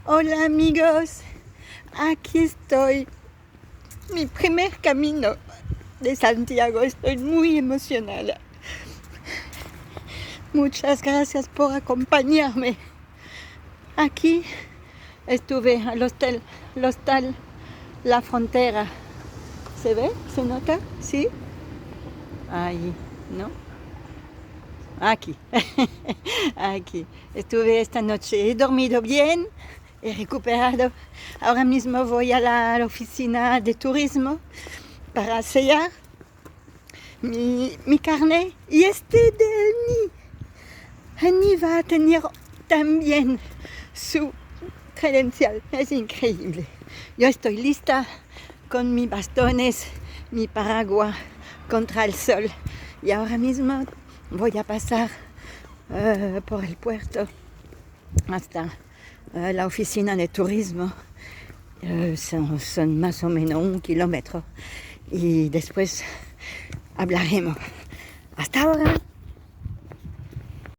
Hola amigos, aquí estoy. Mi primer camino de Santiago, estoy muy emocionada. Muchas gracias por acompañarme. Aquí estuve al hostel La Frontera. ¿Se ve? ¿Se nota? ¿Sí? Ahí, ¿no? Aquí. Aquí. Estuve esta noche, he dormido bien, he recuperado. Ahora mismo voy a la oficina de turismo para sellar mi carnet. Y de Annie va a tener también su credencial. Es increíble. Yo estoy lista con mis bastones, mi paraguas contra el sol. Y ahora mismo voy a pasar por el puerto hasta la oficina de turismo. Son más o menos 1 kilómetro. Y después hablaremos. Hasta ahora.